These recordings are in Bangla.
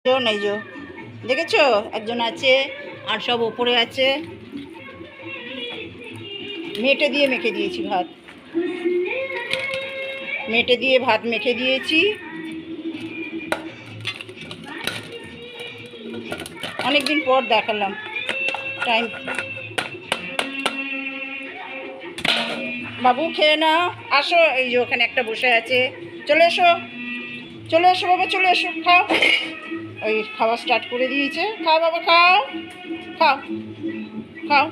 এই যে দেখেছো, একজন আছে আর সব ওপরে আছে। মেটে দিয়ে মেখে দিয়েছি ভাত, মেটে দিয়ে ভাত মেখে দিয়েছি। অনেকদিন পর দেখালাম টাইম। বাবু খেয়ে নাও, আসো। এই যে ওখানে একটা বসে আছে, চলে এসো, চলে এসো বাবা, চলে এসো, খাও। ওই খাওয়া স্টার্ট করে দিয়েছে। খাও বাবা, খাও, খাও, খাও,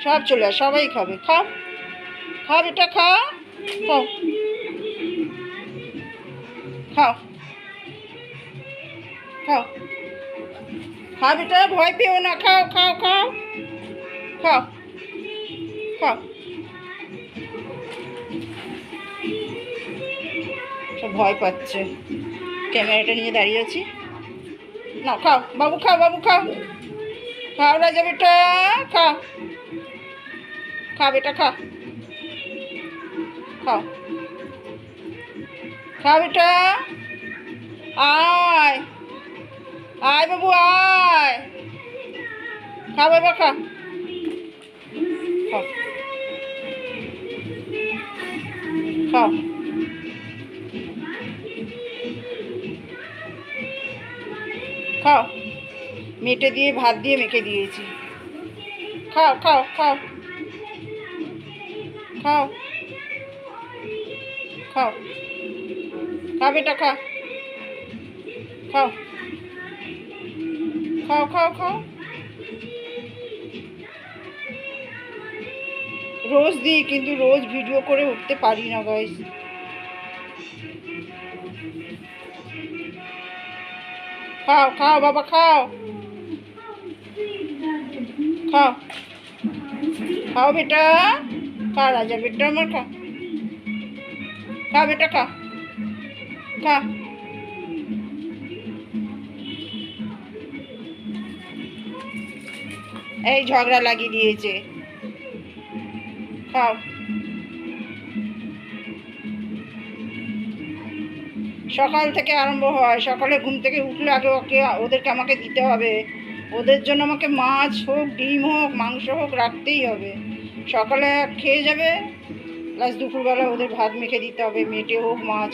সব চলে আস, সবাই খাবে। খাও, খাও বেটা, খাও, খাও, খাও, খাও, খাও বেটা, ভয় পেও না, খাও, খাও, খাও, খাও, খাও। সব ভয় পাচ্ছে, ক্যামেরাটা নিয়ে দাঁড়িয়ে আছি। না, খাও বাবু, খাও বাবু, খাও, খাও রাজা বেটা, খাও, খা বেটা, খা, খাও, খা বেটা, আয়, আয় বাবু, আয়, খা বাবা, খা, খাও, খাও, খাও। মেটে দিয়ে ভাত দিয়ে মেখে দিয়েছি। খাও, খাও, খাও, খাও, খাও, খা বেটা, খা, খাও, খাও, খাও, খাও। রোজ দিই, কিন্তু রোজ ভিডিও করে উঠতে পারি না গাইস। খাও, খাও বাবা, খাও, খাও, খাও বেটা, খা রাজা বেটা আমার, খা, খা বেটা, খা, খা। এই ঝগড়া লাগিয়ে দিয়েছে। খাও, সকাল থেকে আরম্ভ হয়। সকালে ঘুম থেকে উঠলে আগে ওদেরকে আমাকে দিতে হবে। ওদের জন্য আমাকে মাছ হোক, ডিম হোক, মাংস হোক রাখতেই হবে। সকালে খেয়ে যাবে, প্লাস দুপুরবেলা ওদের ভাত মেখে দিতে হবে, মেটে হোক, মাছ